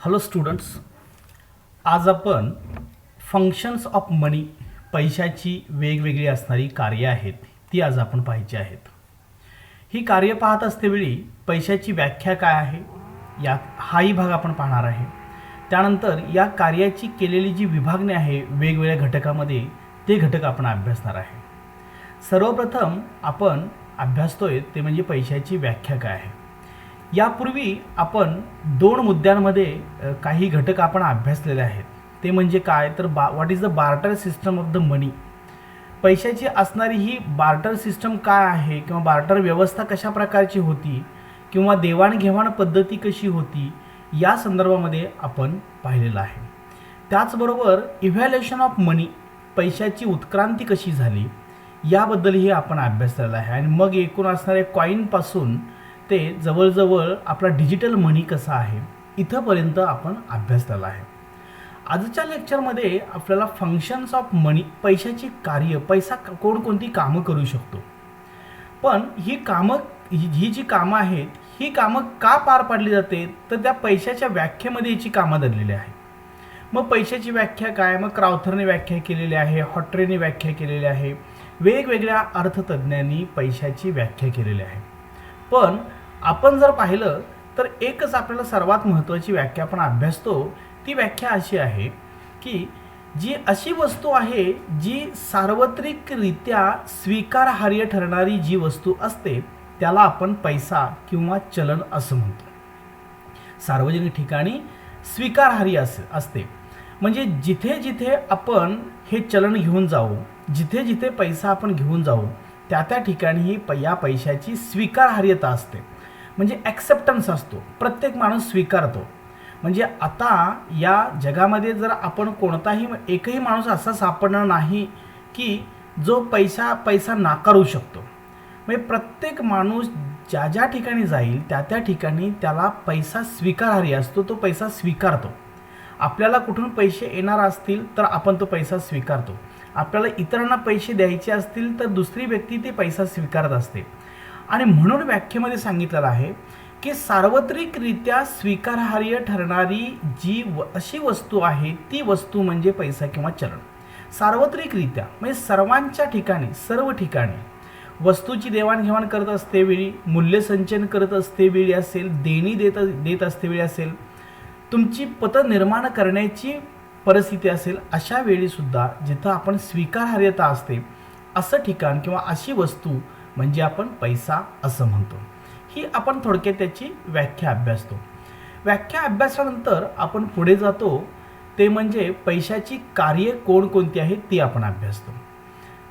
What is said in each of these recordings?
Hello students, आज आपण functions of मनी पैशाची वेगवेगळी असणारी कार्य आहेत ती आज आपण पाहायची आहेत. ही कार्य पाहत असतेवेळी पैशाची व्याख्या काय आहे या हाही भाग आपण पाहणार आहे. त्यानंतर या कार्याची केलेली जी विभागणी आहे वेगवेगळ्या घटकामध्ये ते घटक आपण अभ्यासणार आहे. सर्वप्रथम आपण अभ्यासतोय ते म्हणजे पैशाची व्याख्या काय आहे. यापूर्वी आपण दोन मुद्द्यांमध्ये काही घटक आपण अभ्यासलेले आहेत. ते म्हणजे काय तर what is the barter system of the money. पैशाची असणारी ही बार्टर सिस्टम काय आहे किंवा बार्टर व्यवस्था कशा प्रकारची होती किंवा देवाणघेवाण पद्धती कशी होती या संदर्भामध्ये आपण पाहिलेलं आहे. त्याचबरोबर इव्हॅल्युएशन ऑफ मनी पैशाची उत्क्रांती कशी झाली याबद्दलही आपण अभ्यासलेलं आहे. आणि मग एकूण असणाऱ्या कॉईनपासून ते जवळजवळ आपला डिजिटल मनी कसा आहे इथंपर्यंत आपण अभ्यासलेला आहे. आजच्या लेक्चरमध्ये आपल्याला फंक्शन्स ऑफ मनी पैशाची कार्य पैसा कोणकोणती कामं करू शकतो, पण ही कामं ही जी कामं आहेत ही कामं का पार पाडली जाते तर त्या पैशाच्या व्याख्येमध्ये याची कामं दडलेली आहे. मग पैशाची व्याख्या काय, मग क्राउथरने व्याख्या केलेली आहे, हॉट्रेने व्याख्या केलेली आहे, वेगवेगळ्या अर्थतज्ञांनी पैशाची व्याख्या केलेली आहे. पण आपण जर पाहिलं तर एकच आपल्याला सर्वात महत्त्वाची व्याख्या आपण अभ्यासतो. ती व्याख्या अशी आहे की जी अशी वस्तू आहे जी सार्वत्रिकरित्या स्वीकारार्ह ठरणारी जी वस्तू असते त्याला आपण पैसा किंवा चलन असं म्हणतो. सार्वजनिक ठिकाणी स्वीकारार्ह असते म्हणजे जिथे जिथे आपण हे चलन घेऊन जाऊ, जिथे जिथे पैसा आपण घेऊन जाऊ त्या ठिकाणी ही या पैशाची स्वीकारार्हता असते म्हणजे ॲक्सेप्टन्स असतो. प्रत्येक माणूस स्वीकारतो. म्हणजे आता या जगामध्ये जर आपण कोणताही एकही माणूस असा सापडणार नाही की जो पैसा नाकारू शकतो. म्हणजे प्रत्येक माणूस ज्या ज्या ठिकाणी जाईल त्या ठिकाणी त्याला पैसा स्वीकारार्ह असतो, तो पैसा स्वीकारतो. आपल्याला कुठून पैसे येणार असतील तर आपण तो पैसा स्वीकारतो. आपल्याला इतरांना पैसे द्यायचे असतील तर दुसरी व्यक्ती ते पैसा स्वीकारत असते. आणि म्हणून व्याख्येमध्ये सांगितलेलं आहे की सार्वत्रिकरित्या स्वीकारार्ह ठरणारी जी अशी वस्तू आहे ती वस्तू म्हणजे पैसा किंवा चलन. सार्वत्रिकरित्या म्हणजे सर्वांच्या ठिकाणी सर्व ठिकाणी वस्तूची देवाणघेवाण करत असतेवेळी, मूल्यसंचयन करत असतेवेळी असेल, देणी देत असतेवेळी असेल, तुमची पत निर्माण करण्याची परिस्थिती असेल, अशा वेळीसुद्धा जिथं आपण स्वीकारार्हता असते असं ठिकाण किंवा अशी वस्तू म्हणजे आपण पैसा असं म्हणतो. ही आपण थोडक्यात त्याची व्याख्या अभ्यासतो. व्याख्या अभ्यासानंतर आपण पुढे जातो ते म्हणजे पैशाची कार्ये कोणकोणती आहेत ती आपण अभ्यासतो.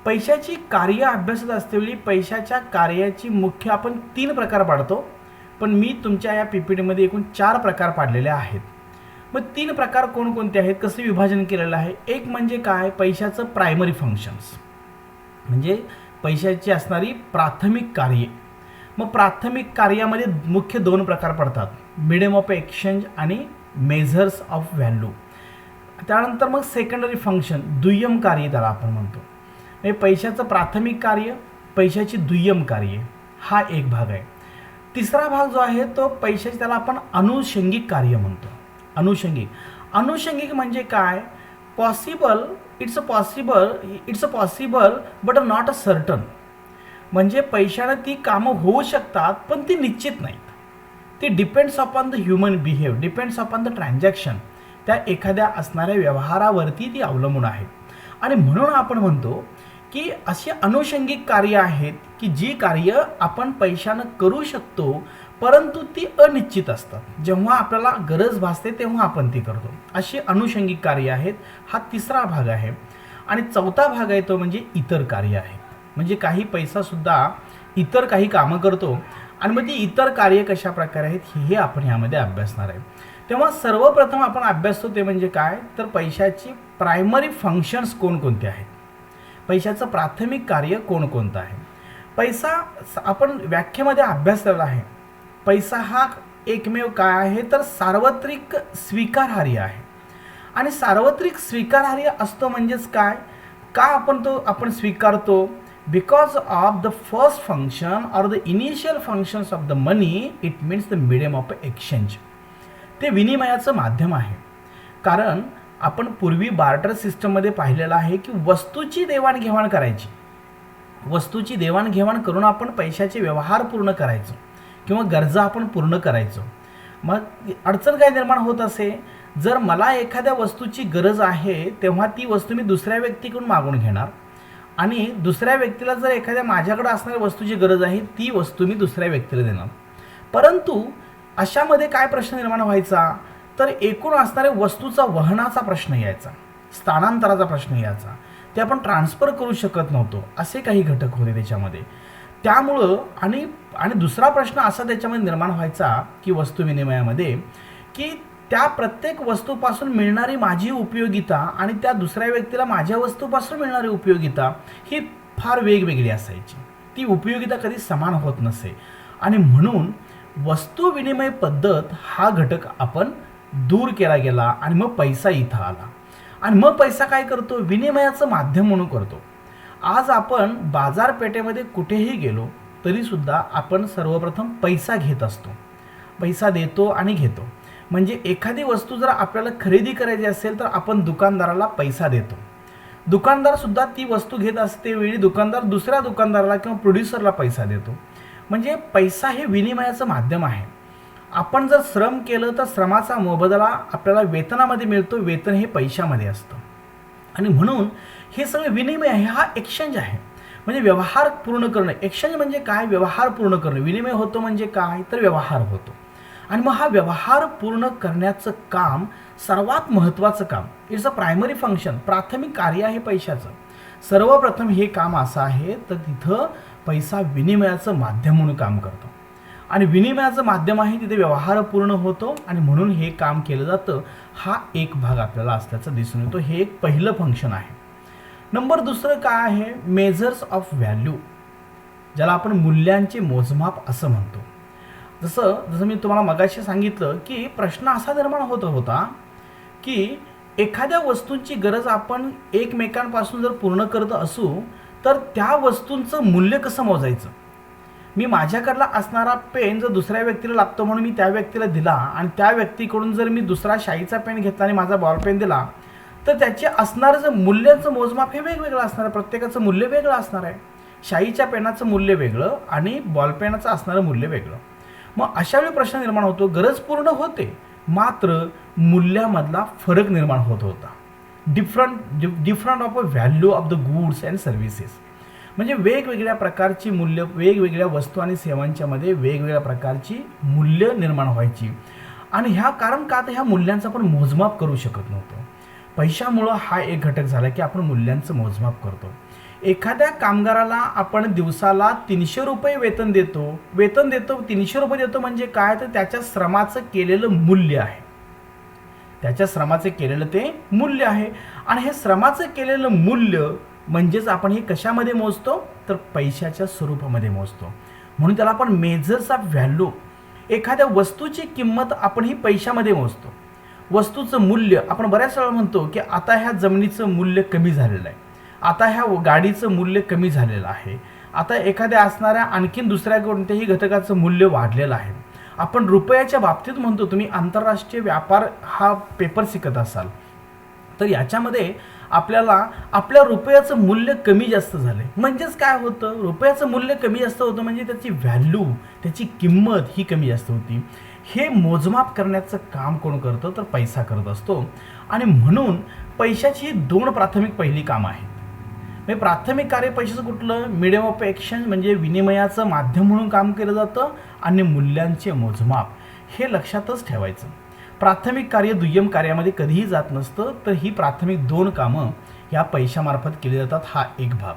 पैशाची कार्य अभ्यासत असतेवेळी पैशाच्या कार्याची मुख्य आपण 3 प्रकार पाडतो, पण मी तुमच्या या PPTमध्ये एकूण 4 प्रकार पाडलेले आहेत. मग 3 प्रकार कोणकोणते आहेत, कसं विभाजन केलेलं आहे. एक म्हणजे काय, पैशाचं प्रायमरी फंक्शन्स म्हणजे पैशाची असणारी प्राथमिक कार्ये. मग प्राथमिक कार्यामध्ये मुख्य 2 प्रकार पडतात, मिडियम ऑफ एक्सचेंज आणि मेझर्स ऑफ व्हॅल्यू. त्यानंतर मग सेकंडरी फंक्शन दुय्यम कार्य त्याला आपण म्हणतो. म्हणजे पैशाचं प्राथमिक कार्य, पैशाची दुय्यम कार्य हा एक भाग आहे. तिसरा भाग जो आहे तो पैशाची त्याला आपण अनुषंगिक कार्य म्हणतो. अनुषंगिक म्हणजे काय, it's a possible but not a certain. म्हणजे पैशाने ती कामं होऊ शकतात पण ती निश्चित नाहीत. ती depends upon the human behave, depends upon the transaction. त्या एखाद्या असणाऱ्या व्यवहारावरती ती अवलंबून आहेत. आणि म्हणून आपण म्हणतो की अशी अनुषंगिक कार्य आहेत की जी कार्य आपण पैशानं करू शकतो परंतु ती अनिश्चित असतात. जेव्हा आपल्याला गरज भासते तेव्हा आपण ती करतो. अशी अनुषंगिक कार्य आहेत. हा तिसरा भाग आहे. आणि चौथा भाग आहे तो म्हणजे इतर कार्य आहे. म्हणजे काही पैसासुद्धा इतर काही कामं करतो आणि मग ती इतर कार्य कशा प्रकारे आहेत हे आपण यामध्ये अभ्यासणार आहे. तेव्हा सर्वप्रथम आपण अभ्यासतो ते म्हणजे काय तर पैशाची प्रायमरी फंक्शन्स कोणकोणते आहेत, पैशाचं प्राथमिक कार्य कोणकोणतं आहे. पैसा आपण व्याख्येमध्ये अभ्यासलेला आहे. पैसा हा एकमेव काय आहे तर सार्वत्रिक स्वीकारार्ह आहे. आणि सार्वत्रिक स्वीकारार्ह असतो म्हणजेच काय, का आपण स्वीकारतो, because of the first function or the initial functions of the money, it means the medium of exchange. ते विनिमयाचं माध्यम आहे. कारण आपण पूर्वी बार्टर सिस्टममध्ये पाहिलेलं आहे की वस्तूची देवाणघेवाण करायची, वस्तूची देवाणघेवाण करून आपण पैशाचे व्यवहार पूर्ण करायचो किंवा गरजा आपण पूर्ण करायचो. मग अडचण काय निर्माण होत असे, जर मला एखाद्या वस्तूची गरज आहे तेव्हा ती वस्तू मी दुसऱ्या व्यक्तीकडून मागून घेणार आणि दुसऱ्या व्यक्तीला जर एखाद्या माझ्याकडे असणाऱ्या वस्तूची गरज आहे ती वस्तू मी दुसऱ्या व्यक्तीला देणार. परंतु अशामध्ये काय प्रश्न निर्माण व्हायचा, तर एकूण असणाऱ्या वस्तूचा वहनाचा प्रश्न यायचा, स्थानांतराचा प्रश्न यायचा, ते आपण ट्रान्सफर करू शकत नव्हतो, असे काही घटक होते त्याच्यामध्ये. त्यामुळं आणि दुसरा प्रश्न असा त्याच्यामध्ये निर्माण व्हायचा की वस्तू विनिमयामध्ये की त्या प्रत्येक वस्तूपासून मिळणारी माझी उपयोगिता आणि त्या दुसऱ्या व्यक्तीला माझ्या वस्तूपासून मिळणारी उपयोगिता ही फार वेगवेगळी असायची. ती उपयोगिता कधी समान होत नसे आणि म्हणून वस्तू विनिमय पद्धत हा घटक आपण दूर केला गेला आणि मग पैसा इथं आला. आणि मग पैसा काय करतो, विनिमयाचं माध्यम म्हणून करतो. आज आपण बाजारपेठेमध्ये कुठेही गेलो तरीसुद्धा आपण सर्वप्रथम पैसा घेत असतो, पैसा देतो आणि घेतो. म्हणजे एखादी वस्तू जर आपल्याला खरेदी करायची असेल तर आपण दुकानदाराला पैसा देतो. दुकानदारसुद्धा ती वस्तू घेत असते वेळी दुकानदार दुसऱ्या दुकानदाराला किंवा प्रोड्युसरला पैसा देतो. म्हणजे पैसा हे विनिमयाचं माध्यम आहे. आपण जर श्रम केलं तर श्रमाचा मोबदला आपल्याला वेतनामध्ये मिळतो, वेतन हे पैशामध्ये असतं. आणि म्हणून हे सगळे विनिमय आहे, हा एक्सचेंज आहे. म्हणजे व्यवहार पूर्ण करणं. एक्सचेंज म्हणजे काय, व्यवहार पूर्ण करणं. विनिमय होतो म्हणजे काय, तर व्यवहार होतो. आणि मग हा व्यवहार पूर्ण करण्याचं काम सर्वात महत्त्वाचं काम, इट्स अ प्रायमरी फंक्शन, प्राथमिक कार्य आहे पैशाचं. सर्वप्रथम हे काम असं आहे तर तिथं पैसा विनिमयाचं माध्यम म्हणून काम करतो आणि विनिमयाचं माध्यम आहे तिथे व्यवहार पूर्ण होतो आणि म्हणून हे काम केलं जातं. हा एक भाग आपल्याला असल्याचं दिसून येतो. हे एक पहिलं फंक्शन आहे. नंबर दुसरं काय आहे, मेजर्स ऑफ व्हॅल्यू, ज्याला आपण मूल्यांचे मोजमाप असं म्हणतो. जसं मी तुम्हाला मगाशी सांगितलं की प्रश्न असा निर्माण होत होता की एखाद्या वस्तूंची गरज आपण एकमेकांपासून जर पूर्ण करत असू तर त्या वस्तूंचं मूल्य कसं मोजायचं. मी माझ्याकडला असणारा पेन जर दुसऱ्या व्यक्तीला लागतो म्हणून मी त्या व्यक्तीला दिला आणि त्या व्यक्तीकडून जर मी दुसरा शाईचा पेन घेतला आणि माझा बॉल पेन दिला तर त्याचे असणारं जे मूल्याचं मोजमाप हे वेगवेगळं असणार आहे. प्रत्येकाचं मूल्य वेगळं असणार आहे. शाईच्या पेनाचं मूल्य वेगळं आणि बॉल पेनाचं असणारं मूल्य वेगळं. मग अशा वेळी प्रश्न निर्माण होतो, गरज पूर्ण होते मात्र मूल्यामधला फरक निर्माण होत होता. Different of a value of the goods and services. म्हणजे वेगवेगळ्या प्रकारची मूल्य, वेगवेगळ्या वस्तू आणि सेवांच्या मध्ये वेगवेगळ्या प्रकारची मूल्य निर्माण व्हायची. आणि ह्या कारण का, तर ह्या मूल्यांचं आपण मोजमाप करू शकत नव्हतो. पैशामुळं हा एक घटक झाला की आपण मूल्यांचं मोजमाप करतो. एखाद्या कामगाराला आपण दिवसाला 300 रुपये वेतन देतो 300 रुपये देतो म्हणजे काय, तर त्याच्या श्रमाचं केलेलं मूल्य आहे. त्याच्या श्रमाचे केलेलं ते मूल्य आहे. आणि हे श्रमाचं केलेलं मूल्य म्हणजेच आपण हे कशामध्ये मोजतो, तर पैशाच्या स्वरूपामध्ये मोजतो. म्हणून त्याला आपण मेजर्स ऑफ व्हॅल्यू. एखाद्या वस्तूची किंमत आपण ही पैशामध्ये मोजतो. वस्तूचं मूल्य आपण बऱ्याच वेळा म्हणतो की आता ह्या जमिनीचं मूल्य कमी झालेलं आहे, आता ह्या गाडीचं मूल्य कमी झालेलं आहे, आता एखाद्या असणाऱ्या आणखीन दुसऱ्या कोणत्याही घटकाचं मूल्य वाढलेलं आहे. आपण रुपयाच्या बाबतीत म्हणतो, तुम्ही आंतरराष्ट्रीय व्यापार हा पेपर शिकत असाल तर याच्यामध्ये आपल्याला आपल्या रुपयाचं मूल्य कमी जास्त झालं. म्हणजेच काय होतं, रुपयाचं मूल्य कमी जास्त होतं म्हणजे त्याची व्हॅल्यू, त्याची किंमत ही कमी जास्त होती. हे मोजमाप करण्याचं काम कोण करतं, तर पैसा करत असतो. आणि म्हणून पैशाची 2 प्राथमिक पहिली कामं आहेत. म्हणजे प्राथमिक कार्य पैशाचं कुठलं, मीडियम ऑफ एक्सचेंज म्हणजे विनिमयाचं माध्यम म्हणून काम केलं जातं आणि मूल्यांचे मोजमाप हे लक्षातच ठेवायचं. प्राथमिक कार्य दुय्यम कार्यामध्ये कधीही जात नसतं. तर ही प्राथमिक 2 कामं ह्या पैशामार्फत केली जातात. हा एक भाग.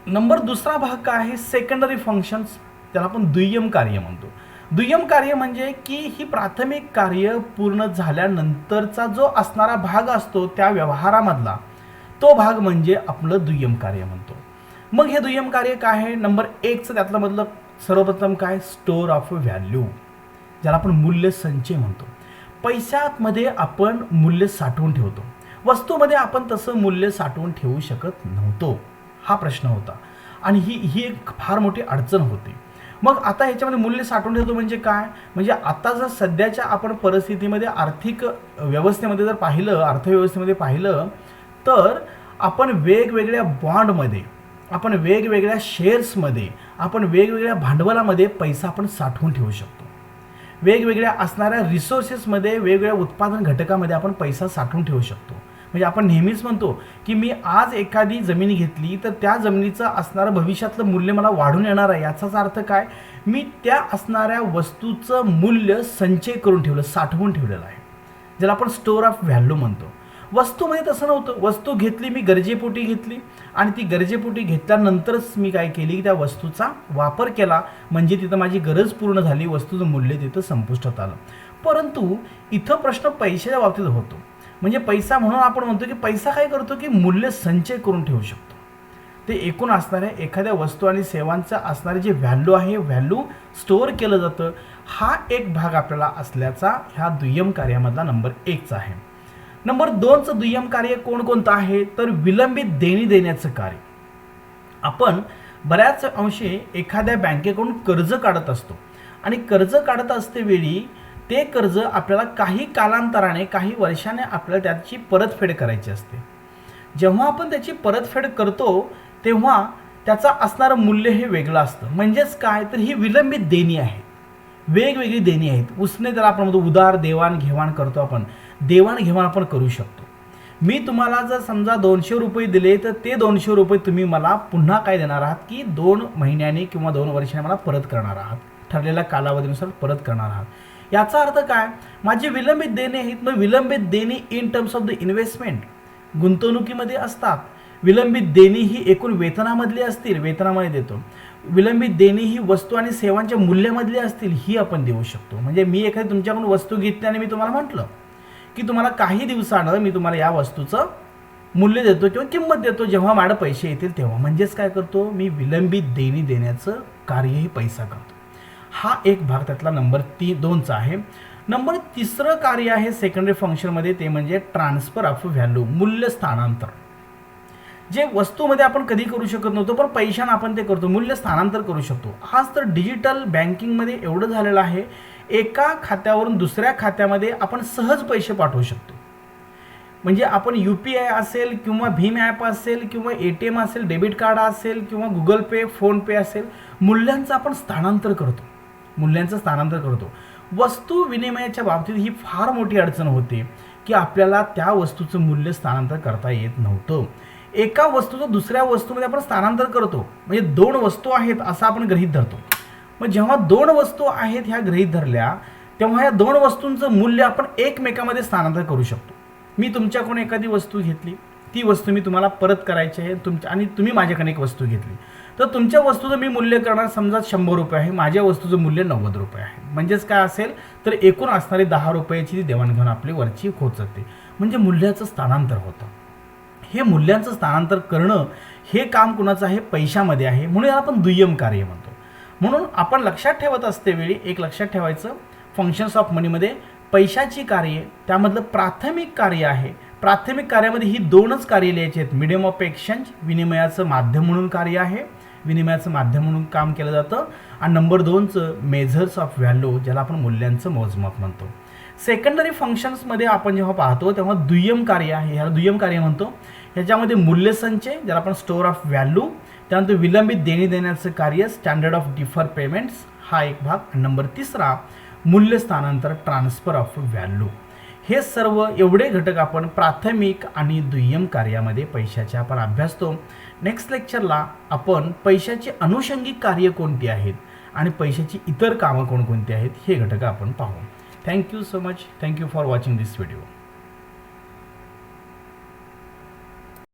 नंबर दुसरा भाग काय आहे, सेकंडरी फंक्शन्स, त्याला आपण दुय्यम कार्य म्हणतो. दुय्यम कार्य म्हणजे की ही प्राथमिक कार्य पूर्ण झाल्यानंतरचा जो असणारा भाग असतो त्या व्यवहारामधला तो भाग म्हणजे आपलं दुय्यम कार्य म्हणतो. मग हे दुय्यम कार्य काय आहे, नंबर 1चं त्यातलं मधलं सर्वप्रथम काय, स्टोअर ऑफ व्हॅल्यू, ज्याला आपण मूल्य संचय म्हणतो. पैशामध्ये आपण मूल्य साठवून ठेवतो, वस्तूमध्ये आपण तसं मूल्य साठवून ठेवू शकत नव्हतो. हा प्रश्न होता आणि ही एक फार मोठी अडचण होती. मग आता ह्याच्यामध्ये मूल्य साठवून ठेवतो म्हणजे काय, म्हणजे आता जर सध्याच्या आपण परिस्थितीमध्ये आर्थिक व्यवस्थेमध्ये जर पाहिलं, अर्थव्यवस्थेमध्ये पाहिलं, तर आपण वेगवेगळ्या बॉन्डमध्ये, आपण वेगवेगळ्या शेअर्समध्ये, आपण वेगवेगळ्या भांडवलामध्ये पैसा आपण साठवून ठेवू शकतो. वेगवेगळ्या असणाऱ्या रिसोर्सेसमध्ये, वेगवेगळ्या उत्पादन घटकामध्ये आपण पैसा साठवून ठेवू शकतो. म्हणजे आपण नेहमीच म्हणतो की मी आज एखादी जमीन घेतली तर त्या जमिनीचं असणारं भविष्यातलं मूल्य मला वाढून येणार आहे. याचाच अर्थ काय, मी त्या असणाऱ्या वस्तूचं मूल्य संचय करून ठेवलं, साठवून ठेवलेलं आहे, ज्याला आपण स्टोअर ऑफ व्हॅल्यू म्हणतो. वस्तूमध्ये तसं नव्हतं. वस्तू घेतली, मी गरजेपोटी घेतली आणि ती गरजेपोटी घेतल्यानंतरच मी काय केली, की त्या वस्तूचा वापर केला, म्हणजे तिथं माझी गरज पूर्ण झाली, वस्तूचं मूल्य तिथं संपुष्टात आलं. परंतु इथं प्रश्न पैशाच्या बाबतीत होतो. म्हणजे पैसा, म्हणून आपण म्हणतो की पैसा काय करतो, की मूल्य संचय करून ठेवू शकतो. ते एकूण असणाऱ्या एखाद्या वस्तू आणि सेवांचं असणारे जे व्हॅल्यू आहे, व्हॅल्यू स्टोअर केलं जातं. हा एक भाग आपल्याला असल्याचा ह्या दुय्यम कार्यामधला नंबर 1चा आहे. नंबर 2चं दुय्यम कार्य कोणकोणतं आहे, तर विलंबित देणी देण्याचं कार्य. आपण बऱ्याच अंशी एखाद्या बँकेकडून कर्ज काढत असतो आणि कर्ज काढत असतेवेळी ते कर्ज आपल्याला काही कालांतराने, काही वर्षाने आपल्याला त्याची परतफेड करायची असते. जेव्हा आपण त्याची परतफेड करतो तेव्हा त्याचं असणारं मूल्य हे वेगळं असतं. म्हणजेच काय, तर ही विलंबित देणी आहे, वेगवेगळी देणी आहेत. उसने त्याला आपण म्हणतो उदार देवाणघेवाण करतो आपण, देवाणघेवाण आपण करू शकतो. मी तुम्हाला जर समजा 200 रुपये दिले तर ते 200 रुपये तुम्ही मला पुन्हा काय देणार आहात, की 2 महिन्यांनी किंवा 2 वर्षांनी मला परत करणार आहात, ठरलेल्या कालावधीनुसार परत करणार आहात. याचा अर्थ काय, माझी विलंबित देणी आहेत. मग विलंबित देणी in terms of the investment, गुंतवणुकीमध्ये असतात. विलंबित देणी ही एकूण वेतनामधली असतील, वेतनामध्ये देतो. विलंबित देणी ही वस्तू आणि सेवांच्या मूल्यामधली असतील, ही आपण देऊ शकतो. म्हणजे मी एखादी तुमच्याकडून वस्तू घेतली आणि मी तुम्हाला म्हटलं की तुम्हाला काही दिवसानं मी तुम्हाला या वस्तूचं मूल्य देतो किंवा किंमत देतो, जेव्हा माझे पैसे येतील तेव्हा. म्हणजेच काय करतो, मी विलंबित देणी देण्याचं कार्यही पैसा करतो. हा एक भाग त्यातला नंबर 2चा आहे. नंबर 3रं कार्य आहे सेकंडरी फंक्शनमध्ये, ते म्हणजे ट्रान्सफर ऑफ व्हॅल्यू, मूल्य स्थानांतर. जे वस्तूमध्ये आपण कधी करू शकत नव्हतो, पण पैशानं आपण ते करतो, मूल्य स्थानांतर करू शकतो. आज तर डिजिटल बँकिंगमध्ये एवढं झालेलं आहे, एका खात्यावरून दुसऱ्या खात्यामध्ये आपण सहज पैसे पाठवू शकतो. म्हणजे आपण UPI असेल किंवा भीम ॲप असेल किंवा ATM असेल, डेबिट कार्ड असेल किंवा गुगल पे, फोनपे असेल, मूल्यांचं आपण स्थानांतर करतो, मूल्यांचं स्थानांतर करतो. वस्तू विनिमयाच्या बाबतीत ही फार मोठी अडचण होते की आपल्याला त्या वस्तूचं मूल्य स्थानांतर करता येत नव्हतं. एका वस्तूचं दुसऱ्या वस्तूमध्ये आपण स्थानांतर करतो, म्हणजे 2 वस्तू आहेत असं आपण गृहीत धरतो. मग जेव्हा 2 वस्तू आहेत ह्या गृहीत धरल्या, तेव्हा या 2 वस्तूंचं मूल्य आपण एकमेकामध्ये स्थानांतर करू शकतो. मी तुमच्याकडून एखादी वस्तू घेतली, ती वस्तू मी तुम्हाला परत करायची आहे, आणि तुम्ही माझ्याकडे एक वस्तू घेतली, तर तुमच्या वस्तूचं मी मूल्य करणार समजा 100 रुपये आहे, माझ्या वस्तूचं मूल्य 90 रुपये आहे. म्हणजेच काय असेल, तर एकूण असणारी 10 रुपयाची देवाणघेवाण आपली वरची होत जाते. म्हणजे मूल्याचं स्थानांतर होतं. हे मूल्यांचं स्थानांतर करणं हे काम कुणाचं आहे, पैशामध्ये आहे, म्हणून याला आपण दुय्यम कार्य म्हणतो. म्हणून आपण लक्षात ठेवत असतेवेळी एक लक्षात ठेवायचं, फंक्शन्स ऑफ मनीमध्ये पैशाची कार्ये, त्यामधलं प्राथमिक कार्य आहे. प्राथमिक कार्यामध्ये ही 2च कार्य लिहायची आहेत. मीडियम ऑफ एक्सचेंज, विनिमयाचं माध्यम म्हणून कार्य आहे, विनिमयाचं माध्यम म्हणून काम केलं जातं. आणि नंबर 2चं मेझर्स ऑफ व्हॅल्यू, ज्याला आपण मूल्यांचं मोजमाप म्हणतो. सेकंडरी फंक्शन्समध्ये आपण जेव्हा पाहतो तेव्हा दुय्यम कार्य आहे, ह्याला दुय्यम कार्य म्हणतो. ह्याच्यामध्ये मूल्यसंचय, ज्याला आपण स्टोअर ऑफ व्हॅल्यू, त्यानंतर विलंबित देणी देण्याचं कार्य, स्टँडर्ड ऑफ डिफर पेमेंट्स, हा एक भाग. आणि नंबर 3रा मूल्य स्थानांतर, ट्रान्सफर ऑफ व्हॅल्यू. हे सर्व एवढे घटक आपण प्राथमिक आणि दुय्यम कार्यामध्ये पैशाचे आपण अभ्यासतो. नेक्स्ट लेक्चरला आपण पैशाची अनुषंगिक कार्य कोणती आहेत आणि पैशाची इतर कामं कोणकोणती आहेत हे घटक आपण पाहू. Thank you so much. Thank you for watching this video.